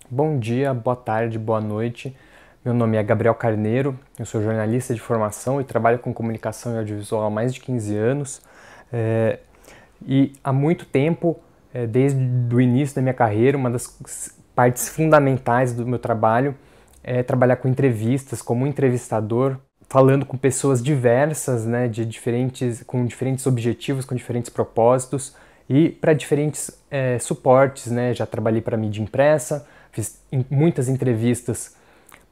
Bom dia, boa tarde, boa noite. Meu nome é Gabriel Carneiro, eu sou jornalista de formação e trabalho com comunicação e audiovisual há mais de 15 anos. E há muito tempo, desde o início da minha carreira, uma das partes fundamentais do meu trabalho é trabalhar com entrevistas, como entrevistador, falando com pessoas diversas, né, com diferentes objetivos, com diferentes propósitos e para diferentes suportes, né? Já trabalhei para mídia impressa, fiz muitas entrevistas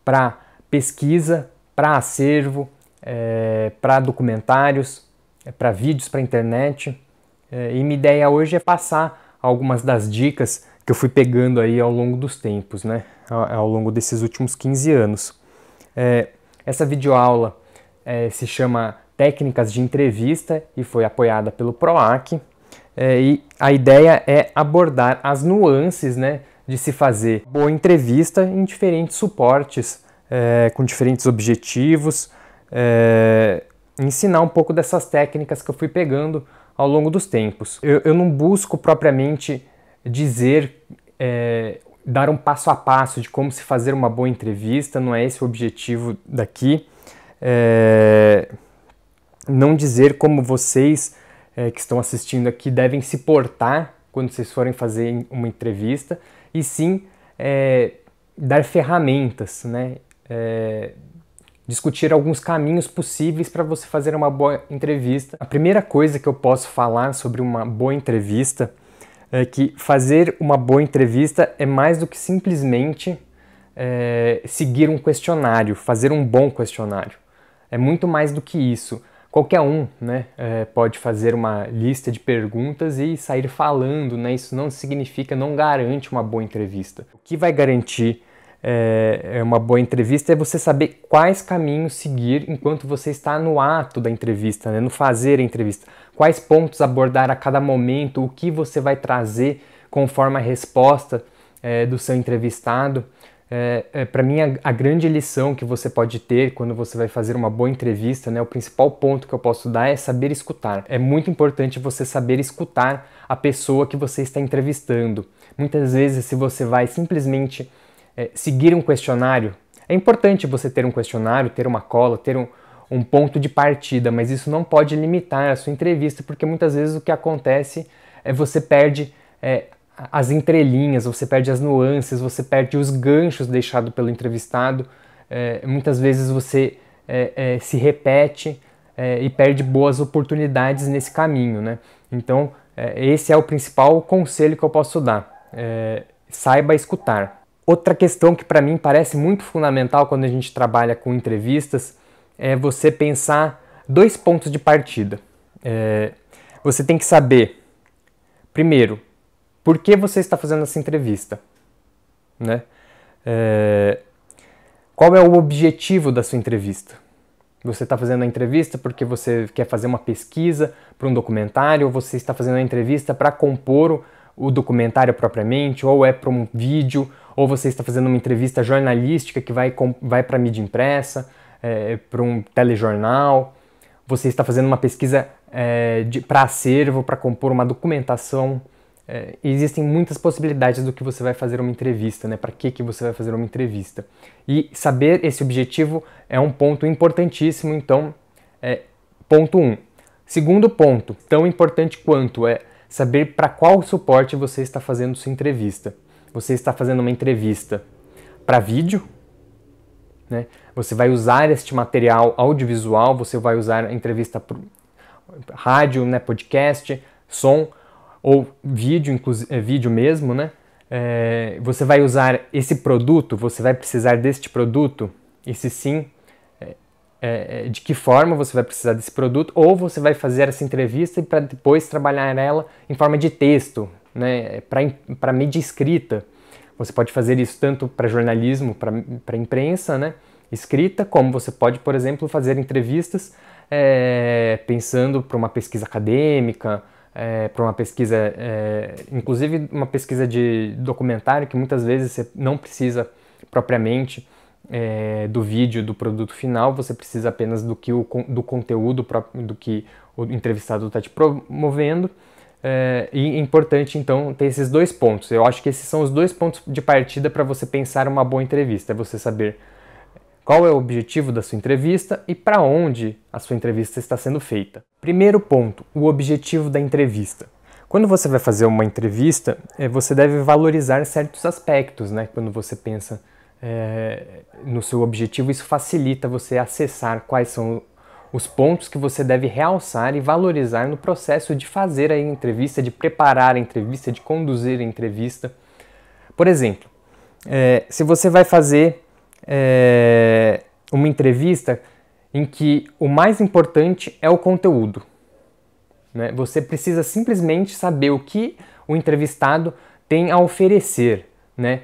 para pesquisa, para acervo, para documentários, para vídeos para internet. E minha ideia hoje é passar algumas das dicas que eu fui pegando aí ao longo dos tempos, né? Ao longo desses últimos 15 anos. Essa videoaula se chama Técnicas de Entrevista e foi apoiada pelo PROAC. E a ideia é abordar as nuances, né, de se fazer boa entrevista em diferentes suportes, com diferentes objetivos, ensinar um pouco dessas técnicas que eu fui pegando ao longo dos tempos. Eu não busco propriamente dizer, dar um passo a passo de como se fazer uma boa entrevista, não é esse o objetivo daqui. Não dizer como vocês que estão assistindo aqui devem se portar quando vocês forem fazer uma entrevista, e sim dar ferramentas, né? Discutir alguns caminhos possíveis para você fazer uma boa entrevista. A primeira coisa que eu posso falar sobre uma boa entrevista é que fazer uma boa entrevista é mais do que simplesmente seguir um questionário, fazer um bom questionário. É muito mais do que isso. Qualquer um, né, pode fazer uma lista de perguntas e sair falando, né? Isso não significa, não garante uma boa entrevista. O que vai garantir uma boa entrevista é você saber quais caminhos seguir enquanto você está no ato da entrevista, né, no fazer a entrevista. Quais pontos abordar a cada momento, o que você vai trazer conforme a resposta do seu entrevistado. Para mim, a grande lição que você pode ter quando você vai fazer uma boa entrevista, né, o principal ponto que eu posso dar é saber escutar. É muito importante você saber escutar a pessoa que você está entrevistando. Muitas vezes, se você vai simplesmente seguir um questionário, é importante você ter um questionário, ter uma cola, ter um ponto de partida, mas isso não pode limitar a sua entrevista, porque muitas vezes o que acontece é você perde as entrelinhas, você perde as nuances, você perde os ganchos deixados pelo entrevistado. Muitas vezes você se repete e perde boas oportunidades nesse caminho, né? Então, esse é o principal conselho que eu posso dar. Saiba escutar. Outra questão que para mim parece muito fundamental quando a gente trabalha com entrevistas é você pensar dois pontos de partida. Você tem que saber, primeiro, por que você está fazendo essa entrevista, né? Qual é o objetivo da sua entrevista? Você está fazendo a entrevista porque você quer fazer uma pesquisa para um documentário, ou você está fazendo a entrevista para compor o documentário propriamente, ou é para um vídeo, ou você está fazendo uma entrevista jornalística que vai para a mídia impressa, para um telejornal, você está fazendo uma pesquisa para acervo, para compor uma documentação. Existem muitas possibilidades do que você vai fazer uma entrevista, né? Para que você vai fazer uma entrevista. E saber esse objetivo é um ponto importantíssimo, então, ponto 1. Segundo ponto, tão importante quanto, é saber para qual suporte você está fazendo sua entrevista. Você está fazendo uma entrevista para vídeo, né? Você vai usar este material audiovisual, você vai usar a entrevista para rádio, né? Podcast, som, ou vídeo, vídeo mesmo, né? Você vai usar esse produto, você vai precisar deste produto, e se sim, de que forma você vai precisar desse produto, ou você vai fazer essa entrevista para depois trabalhar ela em forma de texto, né? Para mídia escrita. Você pode fazer isso tanto para jornalismo, para imprensa, né? Escrita, como você pode, por exemplo, fazer entrevistas pensando para uma pesquisa acadêmica, para uma pesquisa, inclusive uma pesquisa de documentário, que muitas vezes você não precisa propriamente do vídeo, do produto final, você precisa apenas do conteúdo do que o entrevistado está te promovendo. E é importante, então, ter esses dois pontos. Eu acho que esses são os dois pontos de partida para você pensar uma boa entrevista. É você saber qual é o objetivo da sua entrevista e para onde a sua entrevista está sendo feita. Primeiro ponto, o objetivo da entrevista. Quando você vai fazer uma entrevista, você deve valorizar certos aspectos, né? Quando você pensa no seu objetivo, isso facilita você acessar quais são os pontos que você deve realçar e valorizar no processo de fazer a entrevista, de preparar a entrevista, de conduzir a entrevista. Por exemplo, se você vai fazer uma entrevista em que o mais importante é o conteúdo, né? Você precisa simplesmente saber o que o entrevistado tem a oferecer, né?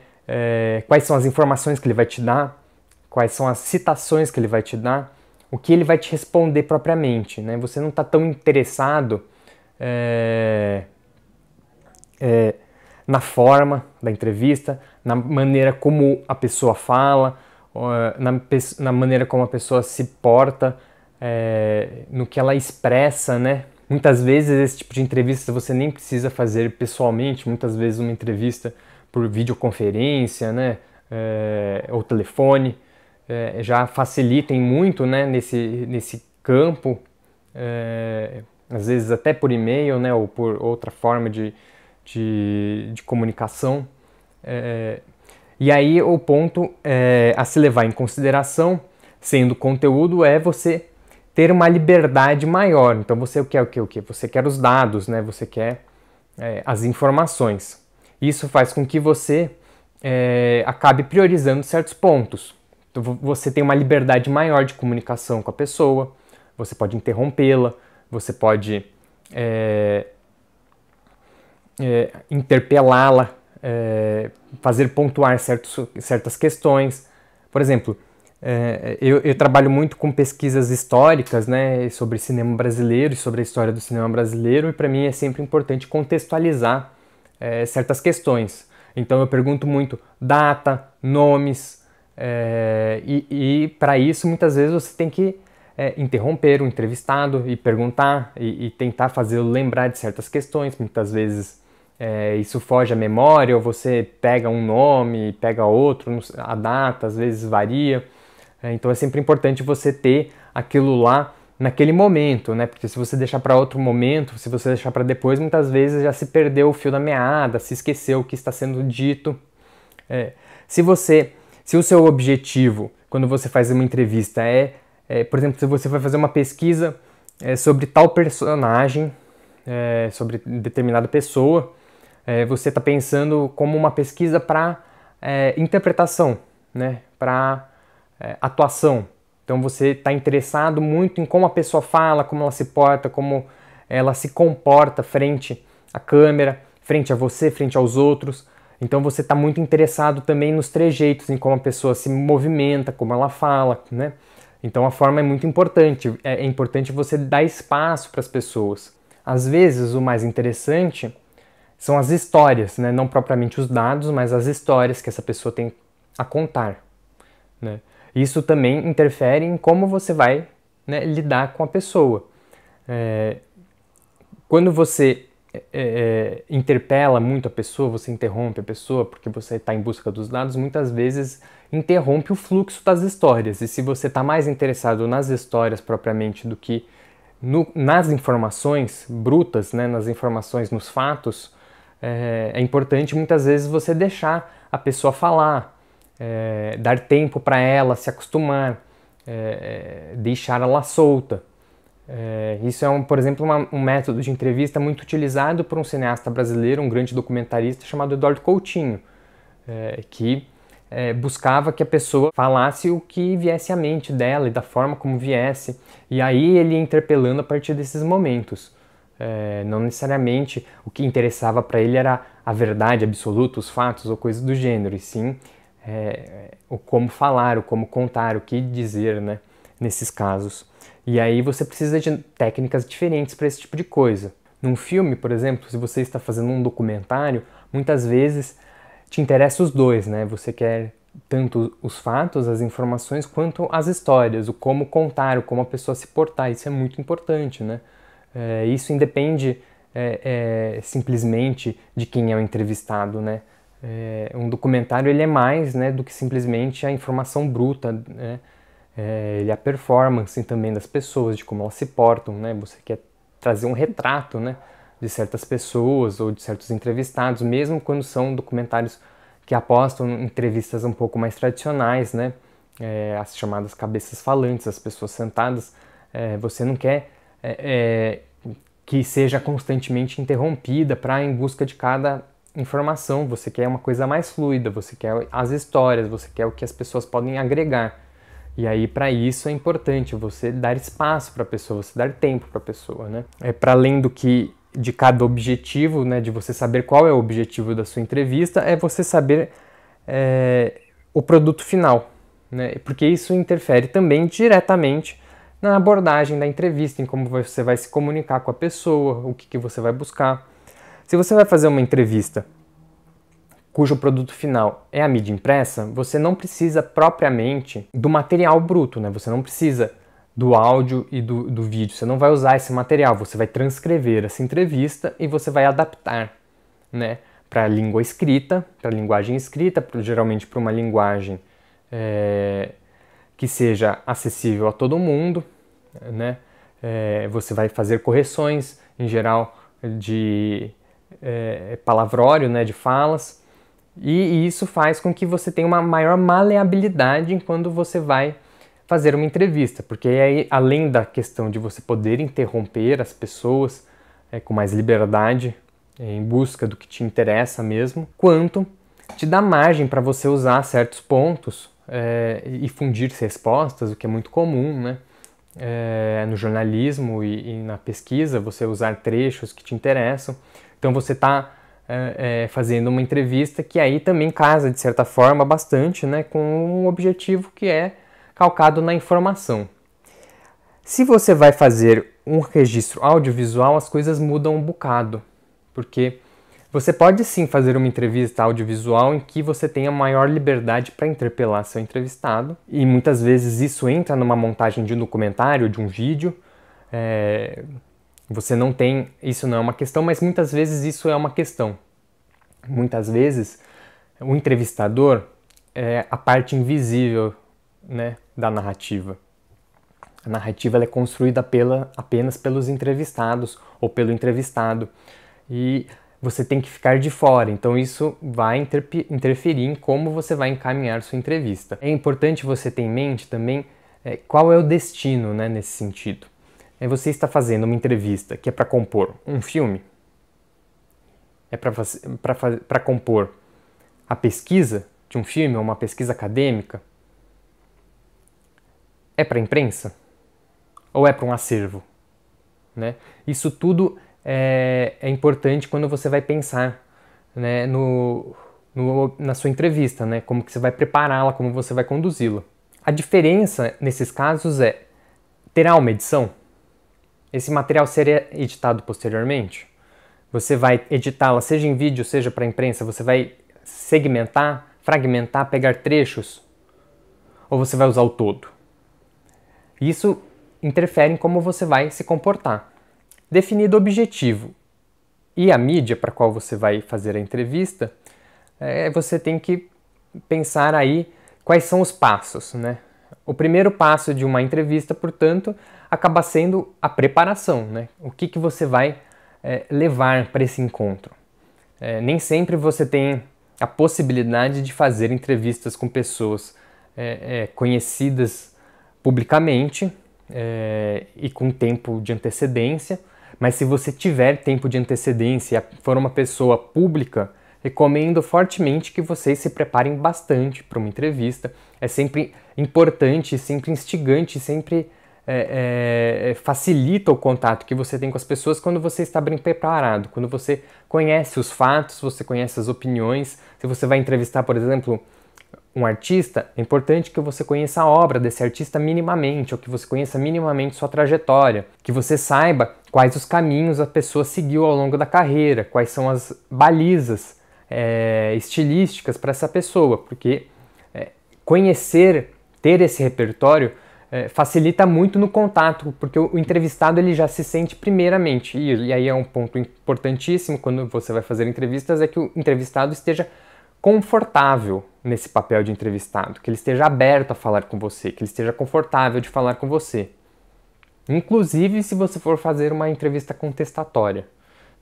Quais são as informações que ele vai te dar, quais são as citações que ele vai te dar, o que ele vai te responder propriamente, né? Você não está tão interessado na forma da entrevista, na maneira como a pessoa fala, na maneira como a pessoa se porta, no que ela expressa, né? Muitas vezes esse tipo de entrevista você nem precisa fazer pessoalmente, muitas vezes uma entrevista por videoconferência, né? Ou telefone, já facilitem muito, né? nesse campo, às vezes até por e-mail, né? Ou por outra forma de comunicação. E aí o ponto a se levar em consideração, sendo conteúdo, é você ter uma liberdade maior. Então você quer o quê? Você quer os dados, né? Você quer as informações. Isso faz com que você acabe priorizando certos pontos. Então você tem uma liberdade maior de comunicação com a pessoa, você pode interrompê-la, você pode interpelá-la, fazer pontuar certas questões. Por exemplo, eu trabalho muito com pesquisas históricas, né, sobre cinema brasileiro e sobre a história do cinema brasileiro, e para mim é sempre importante contextualizar certas questões. Então eu pergunto muito data, nomes, e para isso muitas vezes você tem que interromper o entrevistado e perguntar e tentar fazê-lo lembrar de certas questões. Muitas vezes isso foge à memória, ou você pega um nome, pega outro, a data às vezes varia. Então é sempre importante você ter aquilo lá naquele momento, né? Porque se você deixar para outro momento, se você deixar para depois, muitas vezes já se perdeu o fio da meada, se esqueceu o que está sendo dito. Se o seu objetivo, quando você faz uma entrevista, por exemplo, se você vai fazer uma pesquisa sobre tal personagem, sobre determinada pessoa, você está pensando como uma pesquisa para interpretação, né? Para atuação. Então você está interessado muito em como a pessoa fala, como ela se porta, como ela se comporta frente à câmera, frente a você, frente aos outros. Então você está muito interessado também nos trejeitos, em como a pessoa se movimenta, como ela fala, né? Então a forma é muito importante. É importante você dar espaço para as pessoas. Às vezes o mais interessante são as histórias, né? Não propriamente os dados, mas as histórias que essa pessoa tem a contar, né? Isso também interfere em como você vai, né, lidar com a pessoa. Quando você interpela muito a pessoa, você interrompe a pessoa porque você está em busca dos dados, muitas vezes interrompe o fluxo das histórias. E se você está mais interessado nas histórias propriamente do que nas informações brutas, né, nas informações, nos fatos, é importante muitas vezes você deixar a pessoa falar, dar tempo para ela se acostumar, deixar ela solta. Isso é, por exemplo, um método de entrevista muito utilizado por um cineasta brasileiro, um grande documentarista chamado Eduardo Coutinho, que buscava que a pessoa falasse o que viesse à mente dela e da forma como viesse, e aí ele ia interpelando a partir desses momentos. Não necessariamente o que interessava para ele era a verdade absoluta, os fatos ou coisas do gênero, e sim o como falar, o como contar, o que dizer, né, nesses casos. E aí você precisa de técnicas diferentes para esse tipo de coisa. Num filme, por exemplo, se você está fazendo um documentário, muitas vezes te interessa os dois, né? Você quer tanto os fatos, as informações, quanto as histórias, o como contar, o como a pessoa se portar. Isso é muito importante, né? Isso independe simplesmente de quem é o entrevistado, né? Um documentário ele é mais, né, do que simplesmente a informação bruta, né? Ele é a performance também das pessoas, de como elas se portam, né? Você quer trazer um retrato, né, de certas pessoas ou de certos entrevistados, mesmo quando são documentários que apostam em entrevistas um pouco mais tradicionais, né? As chamadas cabeças falantes, as pessoas sentadas. Você não quer que seja constantemente interrompida em busca de cada informação. Você quer uma coisa mais fluida, você quer as histórias, você quer o que as pessoas podem agregar. E aí, para isso, é importante você dar espaço para a pessoa, você dar tempo para a pessoa, né? Para além de cada objetivo, né, de você saber qual é o objetivo da sua entrevista, é você saber o produto final, né? Porque isso interfere também diretamente na abordagem da entrevista, em como você vai se comunicar com a pessoa, o que você vai buscar. Se você vai fazer uma entrevista cujo produto final é a mídia impressa, você não precisa propriamente do material bruto, né? Você não precisa do áudio e do vídeo, você não vai usar esse material, você vai transcrever essa entrevista e você vai adaptar, né, para a língua escrita, para a linguagem escrita, geralmente para uma linguagem que seja acessível a todo mundo, né? Você vai fazer correções, em geral, de palavrório, né, de falas, e isso faz com que você tenha uma maior maleabilidade quando você vai fazer uma entrevista, porque aí, além da questão de você poder interromper as pessoas com mais liberdade, em busca do que te interessa mesmo, quanto te dá margem para você usar certos pontos e fundir respostas, o que é muito comum, né? No jornalismo e na pesquisa, você usar trechos que te interessam. Então você está fazendo uma entrevista que aí também casa, de certa forma, bastante, né, com um objetivo que é calcado na informação. Se você vai fazer um registro audiovisual, as coisas mudam um bocado, porque você pode sim fazer uma entrevista audiovisual em que você tenha maior liberdade para interpelar seu entrevistado, e muitas vezes isso entra numa montagem de um documentário, de um vídeo. Você não tem, isso não é uma questão, mas muitas vezes isso é uma questão. Muitas vezes o entrevistador é a parte invisível, né, da narrativa. A narrativa ela é construída apenas pelos entrevistados ou pelo entrevistado. E você tem que ficar de fora, então isso vai interferir em como você vai encaminhar sua entrevista. É importante você ter em mente também qual é o destino, né, nesse sentido. Você está fazendo uma entrevista que é para compor um filme, é para compor a pesquisa de um filme ou uma pesquisa acadêmica, é para a imprensa ou é para um acervo, né? Isso tudo é importante quando você vai pensar, né, na sua entrevista, né, como que você vai prepará-la, como você vai conduzi-la. A diferença nesses casos terá uma edição? Esse material será editado posteriormente? Você vai editá-la, seja em vídeo, seja para a imprensa, você vai segmentar, fragmentar, pegar trechos? Ou você vai usar o todo? Isso interfere em como você vai se comportar. Definido o objetivo e a mídia para a qual você vai fazer a entrevista, você tem que pensar aí quais são os passos, né? O primeiro passo de uma entrevista, portanto, acaba sendo a preparação, né? O que você vai levar para esse encontro. Nem sempre você tem a possibilidade de fazer entrevistas com pessoas conhecidas publicamente e com tempo de antecedência, mas se você tiver tempo de antecedência e for uma pessoa pública, recomendo fortemente que vocês se preparem bastante para uma entrevista. É sempre importante, sempre instigante, sempre facilita o contato que você tem com as pessoas quando você está bem preparado, quando você conhece os fatos, você conhece as opiniões. Se você vai entrevistar, por exemplo, um artista, é importante que você conheça a obra desse artista minimamente, ou que você conheça minimamente sua trajetória, que você saiba quais os caminhos a pessoa seguiu ao longo da carreira, quais são as balizas estilísticas para essa pessoa, porque ter esse repertório facilita muito no contato, porque o entrevistado ele já se sente primeiramente, e aí é um ponto importantíssimo quando você vai fazer entrevistas, é que o entrevistado esteja confortável nesse papel de entrevistado, que ele esteja aberto a falar com você, que ele esteja confortável de falar com você. Inclusive se você for fazer uma entrevista contestatória.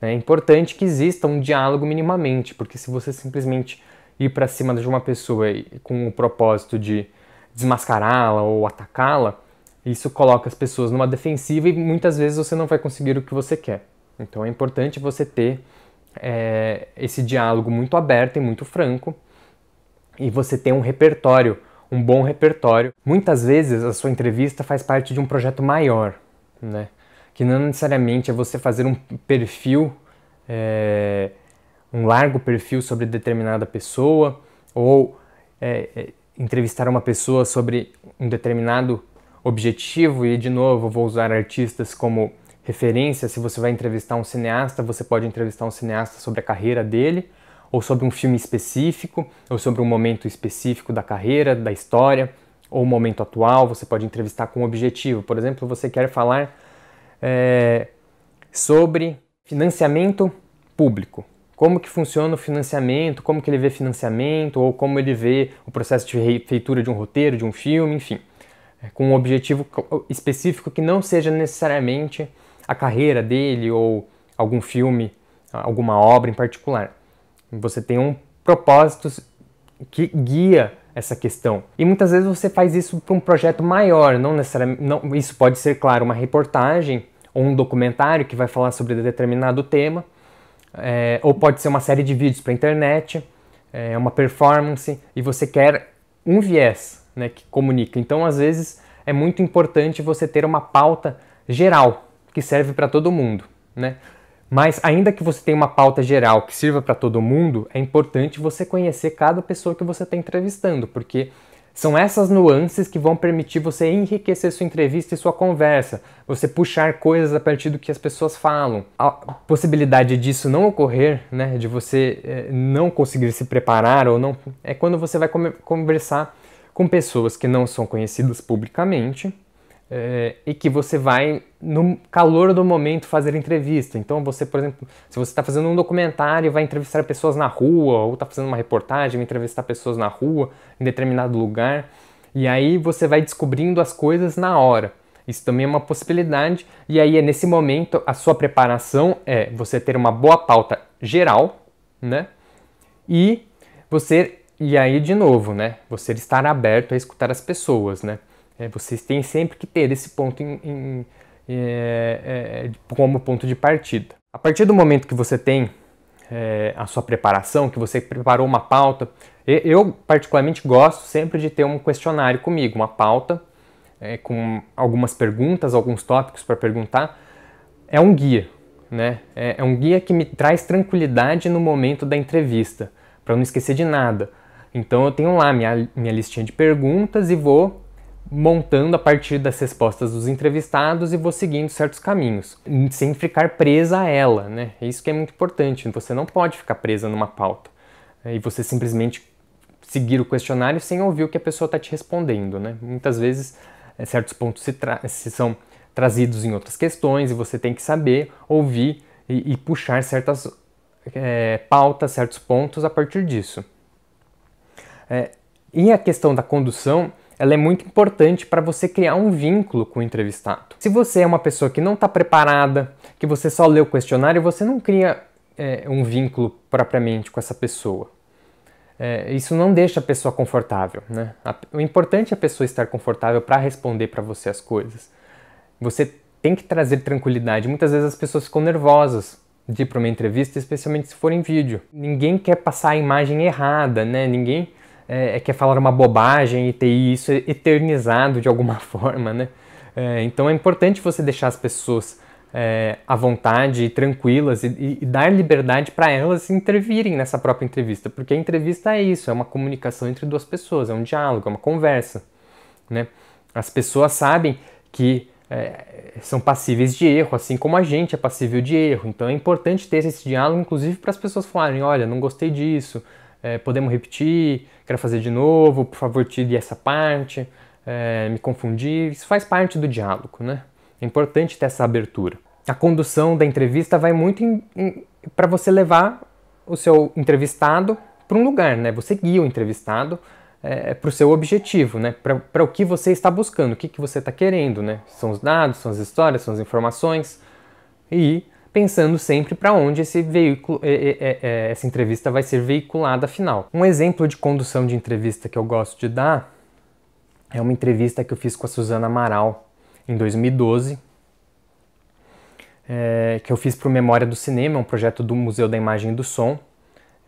É importante que exista um diálogo minimamente, porque se você simplesmente ir para cima de uma pessoa com o propósito de desmascará-la ou atacá-la, isso coloca as pessoas numa defensiva e muitas vezes você não vai conseguir o que você quer. Então é importante você ter esse diálogo muito aberto e muito franco e você ter um repertório, um bom repertório. Muitas vezes a sua entrevista faz parte de um projeto maior, né? Que não necessariamente é você fazer um perfil, um largo perfil sobre determinada pessoa ou entrevistar uma pessoa sobre um determinado objetivo e, de novo, vou usar artistas como referência. Se você vai entrevistar um cineasta, você pode entrevistar um cineasta sobre a carreira dele, ou sobre um filme específico, ou sobre um momento específico da carreira, da história, ou um momento atual. Você pode entrevistar com um objetivo. Por exemplo, você quer falar sobre financiamento público. Como que funciona o financiamento, como que ele vê financiamento, ou como ele vê o processo de refeitura de um roteiro, de um filme, enfim. Com um objetivo específico que não seja necessariamente a carreira dele ou algum filme, alguma obra em particular. Você tem um propósito que guia essa questão. E muitas vezes você faz isso para um projeto maior, não necessariamente. Isso pode ser, claro, uma reportagem ou um documentário que vai falar sobre determinado tema. Ou pode ser uma série de vídeos para a internet, uma performance, e você quer um viés, né, que comunica. Então, às vezes, é muito importante você ter uma pauta geral, que serve para todo mundo, né? Mas, ainda que você tenha uma pauta geral que sirva para todo mundo, é importante você conhecer cada pessoa que você está entrevistando, porque são essas nuances que vão permitir você enriquecer sua entrevista e sua conversa, você puxar coisas a partir do que as pessoas falam. A possibilidade disso não ocorrer, né, de você não conseguir se preparar ou não, é quando você vai conversar com pessoas que não são conhecidas publicamente e que você vai, no calor do momento, fazer entrevista. Então você, por exemplo, se você está fazendo um documentário e vai entrevistar pessoas na rua, ou está fazendo uma reportagem, vai entrevistar pessoas na rua, em determinado lugar, e aí você vai descobrindo as coisas na hora. Isso também é uma possibilidade, e aí nesse momento a sua preparação é você ter uma boa pauta geral, né? E aí de novo, né? Você estar aberto a escutar as pessoas, né? Vocês têm sempre que ter esse ponto como ponto de partida. A partir do momento que você tem a sua preparação, que você preparou uma pauta, eu particularmente gosto sempre de ter um questionário comigo, uma pauta com algumas perguntas, alguns tópicos para perguntar. É um guia, né? É um guia que me traz tranquilidade no momento da entrevista, para não esquecer de nada. Então eu tenho lá minha listinha de perguntas e vou montando a partir das respostas dos entrevistados e vou seguindo certos caminhos, sem ficar presa a ela, né? Isso que é muito importante, você não pode ficar presa numa pauta e você simplesmente seguir o questionário sem ouvir o que a pessoa está te respondendo, né? Muitas vezes certos pontos se são trazidos em outras questões e você tem que saber ouvir e puxar certas pautas, certos pontos a partir disso. E a questão da condução, ela é muito importante para você criar um vínculo com o entrevistado. Se você é uma pessoa que não está preparada, que você só lê o questionário, você não cria um vínculo propriamente com essa pessoa. Isso não deixa a pessoa confortável, né? O importante é a pessoa estar confortável para responder para você as coisas. Você tem que trazer tranquilidade. Muitas vezes as pessoas ficam nervosas de ir para uma entrevista, especialmente se for em vídeo. Ninguém quer passar a imagem errada, né? Ninguém quer falar uma bobagem e ter isso eternizado de alguma forma, né? Então é importante você deixar as pessoas à vontade e tranquilas e dar liberdade para elas intervirem nessa própria entrevista, porque a entrevista é isso, é uma comunicação entre duas pessoas, é um diálogo, é uma conversa, né? As pessoas sabem que são passíveis de erro, assim como a gente é passível de erro, então é importante ter esse diálogo, inclusive para as pessoas falarem, olha, não gostei disso, podemos repetir, quero fazer de novo, por favor tire essa parte, me confundir. Isso faz parte do diálogo, né? É importante ter essa abertura. A condução da entrevista vai muito para você levar o seu entrevistado para um lugar, né? Você guia o entrevistado para o seu objetivo, né? Para o que você está buscando, o que você está querendo, né? São os dados, são as histórias, são as informações. E pensando sempre para onde esse veículo, essa entrevista vai ser veiculada afinal. Um exemplo de condução de entrevista que eu gosto de dar é uma entrevista que eu fiz com a Suzana Amaral em 2012, que eu fiz para o Memória do Cinema, um projeto do Museu da Imagem e do Som,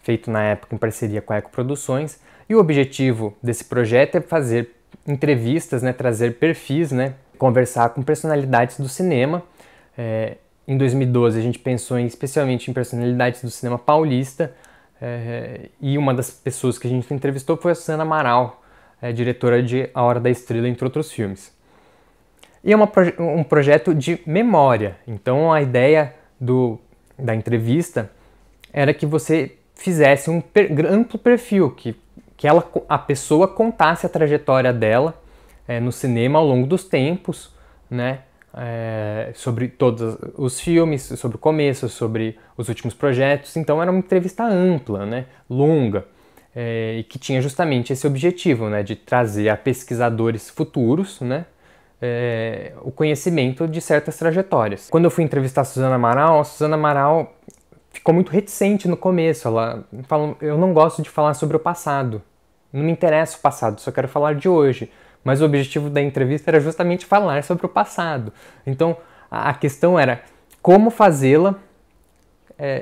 feito na época em parceria com a Eco Produções. E o objetivo desse projeto é fazer entrevistas, né, trazer perfis, né, conversar com personalidades do cinema. Em 2012 a gente pensou especialmente em personalidades do cinema paulista, e uma das pessoas que a gente entrevistou foi a Suzana Amaral, diretora de A Hora da Estrela, entre outros filmes. E é um projeto de memória, então a ideia da entrevista era que você fizesse um amplo perfil, que a pessoa contasse a trajetória dela no cinema ao longo dos tempos, né? Sobre todos os filmes, sobre o começo, sobre os últimos projetos. Então era uma entrevista ampla, né? Longa, e que tinha justamente esse objetivo, né? De trazer a pesquisadores futuros, né? O conhecimento de certas trajetórias. Quando eu fui entrevistar a Suzana Amaral ficou muito reticente no começo. Ela falou: eu não gosto de falar sobre o passado, não me interessa o passado, só quero falar de hoje. Mas o objetivo da entrevista era justamente falar sobre o passado. Então a questão era como fazê-la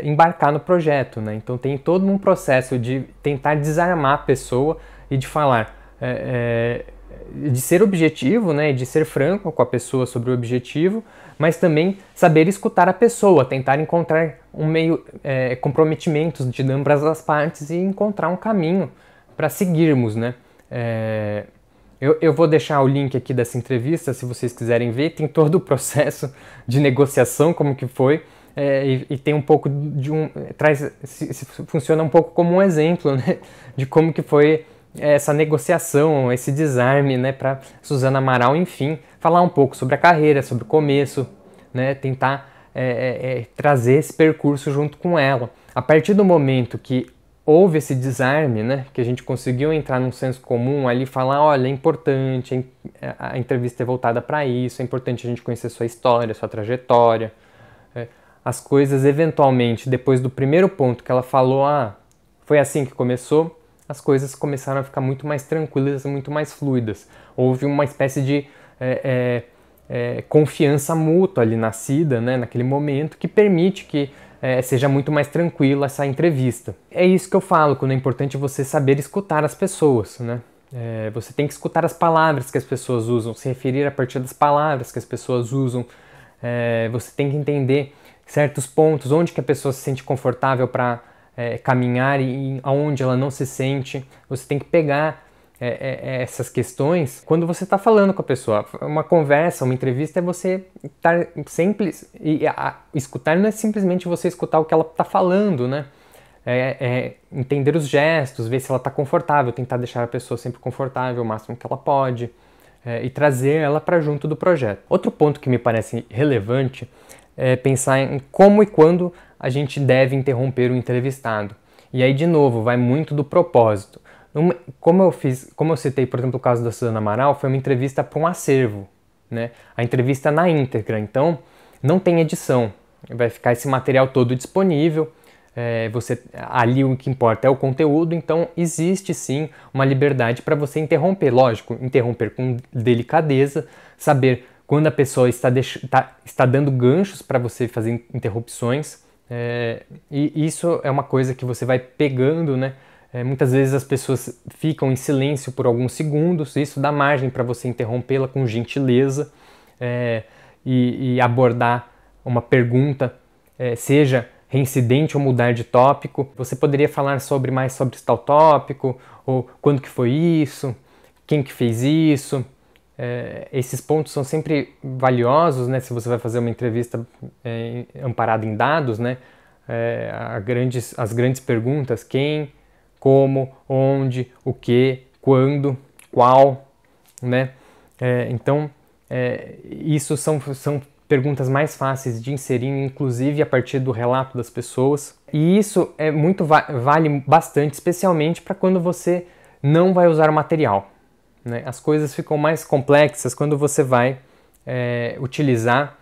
embarcar no projeto, né? Então tem todo um processo de tentar desarmar a pessoa e de falar, de ser objetivo, né? De ser franco com a pessoa sobre o objetivo, mas também saber escutar a pessoa, tentar encontrar um meio, comprometimentos de ambas as partes e encontrar um caminho para seguirmos, né? Eu vou deixar o link aqui dessa entrevista, se vocês quiserem ver. Tem todo o processo de negociação, como que foi, e tem um pouco de funciona um pouco como um exemplo, né, de como que foi essa negociação, esse desarme, né, para Suzana Amaral, enfim, falar um pouco sobre a carreira, sobre o começo, né, tentar trazer esse percurso junto com ela. A partir do momento que houve esse desarme, né, que a gente conseguiu entrar num senso comum ali, falar, olha, é importante, a entrevista é voltada para isso, é importante a gente conhecer sua história, sua trajetória. As coisas, eventualmente, depois do primeiro ponto que ela falou, foi assim que começou, as coisas começaram a ficar muito mais tranquilas, muito mais fluidas. Houve uma espécie de confiança mútua ali nascida, né, naquele momento, que permite que seja muito mais tranquila essa entrevista. É isso que eu falo, quando é importante você saber escutar as pessoas, né? Você tem que escutar as palavras que as pessoas usam, se referir a partir das palavras que as pessoas usam. Você tem que entender certos pontos, onde que a pessoa se sente confortável para caminhar e aonde ela não se sente. Você tem que pegar essas questões quando você está falando com a pessoa. Uma conversa, uma entrevista é você estar simples, e escutar não é simplesmente você escutar o que ela está falando, né? Entender os gestos, ver se ela está confortável, tentar deixar a pessoa sempre confortável o máximo que ela pode, e trazer ela para junto do projeto. Outro ponto que me parece relevante é pensar em como e quando a gente deve interromper o entrevistado. E aí, de novo, vai muito do propósito. Como eu citei, por exemplo, o caso da Suzana Amaral, foi uma entrevista para um acervo, né? A entrevista na íntegra, então não tem edição, vai ficar esse material todo disponível, ali o que importa é o conteúdo, então existe sim uma liberdade para você interromper, lógico, interromper com delicadeza, saber quando a pessoa está dando ganchos para você fazer interrupções, e isso é uma coisa que você vai pegando, né? Muitas vezes as pessoas ficam em silêncio por alguns segundos, isso dá margem para você interrompê-la com gentileza, e abordar uma pergunta, seja reincidente ou mudar de tópico. Você poderia falar mais sobre tal tópico, ou quando que foi isso, quem que fez isso. Esses pontos são sempre valiosos, né, se você vai fazer uma entrevista amparada em dados, né, as grandes perguntas: quem, como, onde, o que, quando, qual, né? Então, isso são perguntas mais fáceis de inserir, inclusive a partir do relato das pessoas. E isso vale bastante, especialmente para quando você não vai usar o material, né? As coisas ficam mais complexas quando você vai utilizar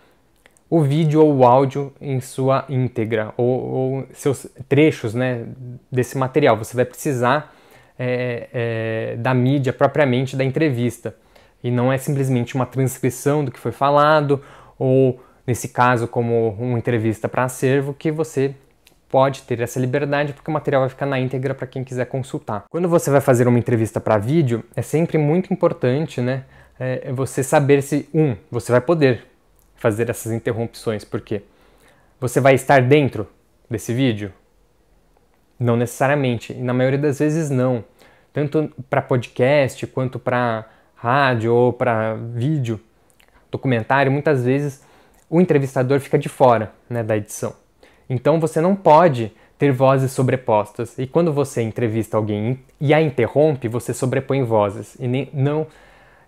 o vídeo ou o áudio em sua íntegra, ou seus trechos, né, desse material. Você vai precisar da mídia propriamente da entrevista. E não é simplesmente uma transcrição do que foi falado, ou, nesse caso, como uma entrevista para acervo, que você pode ter essa liberdade, porque o material vai ficar na íntegra para quem quiser consultar. Quando você vai fazer uma entrevista para vídeo, é sempre muito importante, né, você saber se, você vai poder fazer essas interrupções, porque você vai estar dentro desse vídeo? Não necessariamente, e na maioria das vezes não. Tanto para podcast, quanto para rádio ou para vídeo, documentário, muitas vezes o entrevistador fica de fora, né, da edição. Então você não pode ter vozes sobrepostas. E quando você entrevista alguém e a interrompe, você sobrepõe vozes.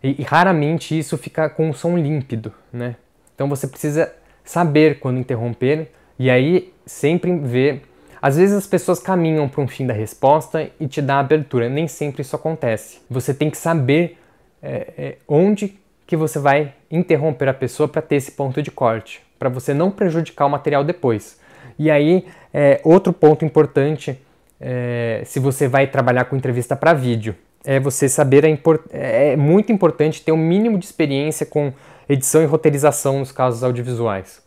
E raramente isso fica com um som límpido, né? Então você precisa saber quando interromper e aí sempre ver. Às vezes as pessoas caminham para um fim da resposta e te dá a abertura. Nem sempre isso acontece. Você tem que saber onde que você vai interromper a pessoa para ter esse ponto de corte, para você não prejudicar o material depois. E aí, outro ponto importante, se você vai trabalhar com entrevista para vídeo, é você saber, é muito importante ter um mínimo de experiência com edição e roteirização nos casos audiovisuais,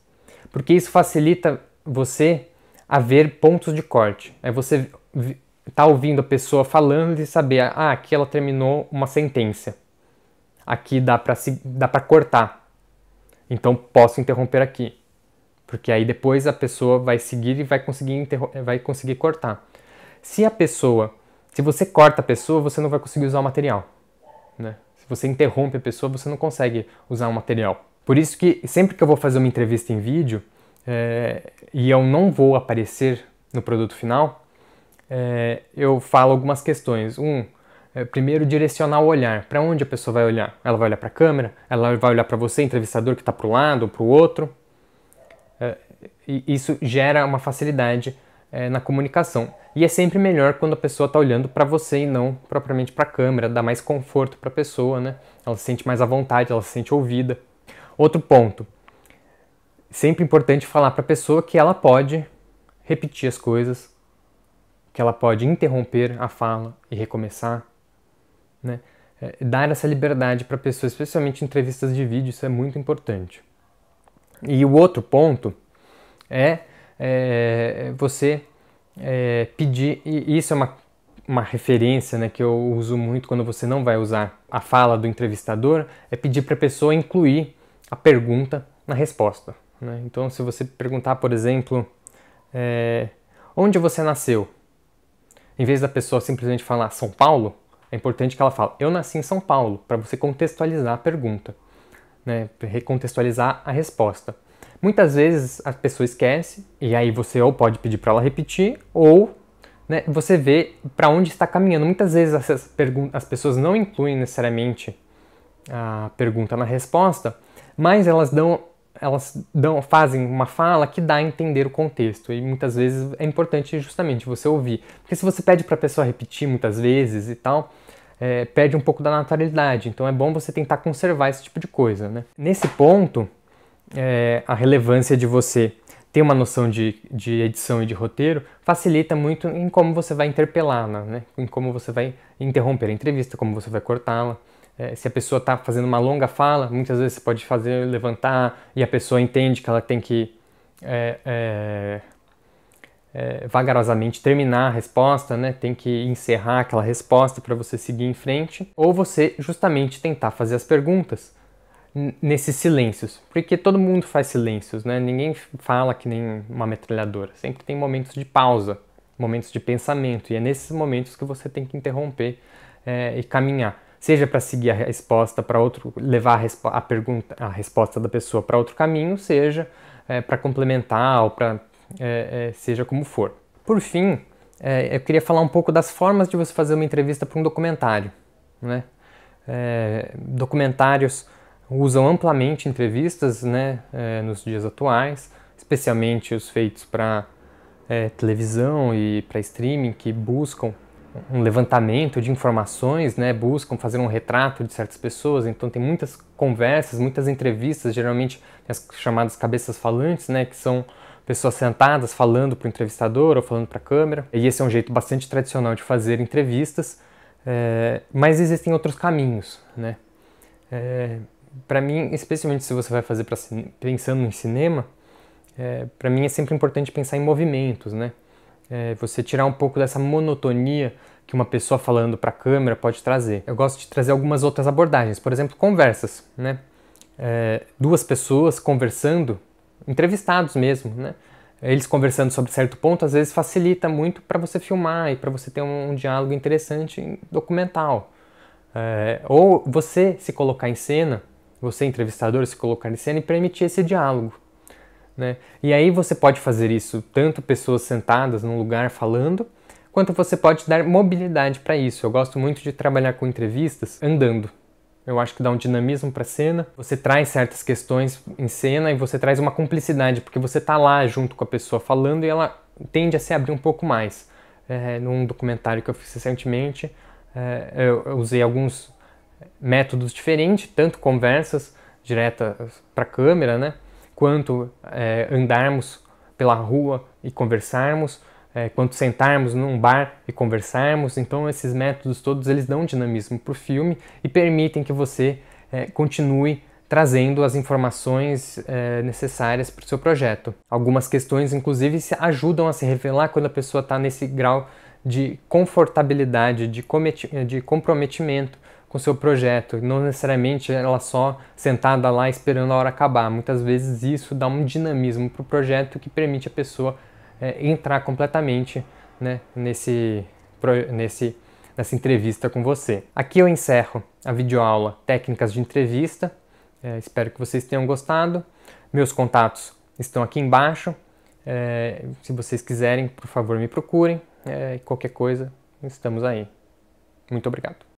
porque isso facilita você a ver pontos de corte. É você tá ouvindo a pessoa falando e saber, aqui ela terminou uma sentença, aqui dá para cortar, então posso interromper aqui, porque aí depois a pessoa vai seguir e vai conseguir cortar. Se você corta a pessoa, você não vai conseguir usar o material, né? Se você interrompe a pessoa, você não consegue usar o material. Por isso que sempre que eu vou fazer uma entrevista em vídeo e eu não vou aparecer no produto final, eu falo algumas questões. Primeiro, direcionar o olhar. Para onde a pessoa vai olhar? Ela vai olhar para a câmera? Ela vai olhar para você, entrevistador, que está para um lado ou para o outro? E isso gera uma facilidade na comunicação. E é sempre melhor quando a pessoa está olhando para você e não propriamente para a câmera, dá mais conforto para a pessoa, né? Ela se sente mais à vontade, ela se sente ouvida. Outro ponto, sempre importante falar para a pessoa que ela pode repetir as coisas, que ela pode interromper a fala e recomeçar, né? Dar essa liberdade para a pessoa, especialmente em entrevistas de vídeo, isso é muito importante. E o outro ponto é você pedir, e isso é uma referência, né, que eu uso muito quando você não vai usar a fala do entrevistador, é pedir para a pessoa incluir a pergunta na resposta, né? Então, se você perguntar, por exemplo, onde você nasceu? Em vez da pessoa simplesmente falar São Paulo, é importante que ela fale, eu nasci em São Paulo, para você contextualizar a pergunta, né, recontextualizar a resposta. Muitas vezes a pessoa esquece, e aí você ou pode pedir para ela repetir, ou, né, você vê para onde está caminhando. Muitas vezes as pessoas não incluem necessariamente a pergunta na resposta, mas elas fazem uma fala que dá a entender o contexto, e muitas vezes é importante justamente você ouvir. Porque se você pede para a pessoa repetir muitas vezes e tal, perde um pouco da naturalidade, então é bom você tentar conservar esse tipo de coisa, né? Nesse ponto, a relevância de você ter uma noção de edição e de roteiro facilita muito em como você vai interpelá-la, né? Em como você vai interromper a entrevista, como você vai cortá-la. Se a pessoa está fazendo uma longa fala, muitas vezes você pode levantar e a pessoa entende que ela tem que vagarosamente terminar a resposta, né? Tem que encerrar aquela resposta para você seguir em frente, ou você justamente tentar fazer as perguntas nesses silêncios, porque todo mundo faz silêncios, né? Ninguém fala que nem uma metralhadora, sempre tem momentos de pausa, momentos de pensamento, e é nesses momentos que você tem que interromper e caminhar, seja para seguir a resposta para outro, levar a resposta da pessoa para outro caminho, seja para complementar ou para seja como for. Por fim, eu queria falar um pouco das formas de você fazer uma entrevista para um documentário, né? Documentários usam amplamente entrevistas, né, nos dias atuais, especialmente os feitos para televisão e para streaming, que buscam um levantamento de informações, né, buscam fazer um retrato de certas pessoas. Então tem muitas conversas, muitas entrevistas, geralmente as chamadas cabeças falantes, né, que são pessoas sentadas falando para o entrevistador ou falando para a câmera. E esse é um jeito bastante tradicional de fazer entrevistas, mas existem outros caminhos, né? Para mim, especialmente se você vai fazer pensando em cinema, para mim é sempre importante pensar em movimentos, né? Você tirar um pouco dessa monotonia que uma pessoa falando para a câmera pode trazer. Eu gosto de trazer algumas outras abordagens, por exemplo, conversas, né? Duas pessoas conversando, entrevistados mesmo, né? Eles conversando sobre certo ponto, às vezes facilita muito para você filmar e para você ter um diálogo interessante documental. Ou você se colocar em cena, você entrevistador se colocar em cena e permitir esse diálogo, né? E aí você pode fazer isso tanto pessoas sentadas num lugar falando, quanto você pode dar mobilidade para isso. Eu gosto muito de trabalhar com entrevistas andando. Eu acho que dá um dinamismo para a cena, você traz certas questões em cena e você traz uma cumplicidade, porque você está lá junto com a pessoa falando e ela tende a se abrir um pouco mais. Num documentário que eu fiz recentemente, eu usei alguns métodos diferentes, tanto conversas diretas para a câmera, né, quanto andarmos pela rua e conversarmos, quanto sentarmos num bar e conversarmos. Então esses métodos todos eles dão dinamismo para o filme e permitem que você continue trazendo as informações necessárias para o seu projeto. Algumas questões inclusive ajudam a se revelar quando a pessoa está nesse grau de confortabilidade, de comprometimento com o seu projeto, não necessariamente ela só sentada lá esperando a hora acabar. Muitas vezes isso dá um dinamismo para o projeto que permite a pessoa entrar completamente, né, nessa entrevista com você. Aqui eu encerro a videoaula Técnicas de Entrevista. Espero que vocês tenham gostado. Meus contatos estão aqui embaixo. Se vocês quiserem, por favor, me procurem. Qualquer coisa, estamos aí. Muito obrigado.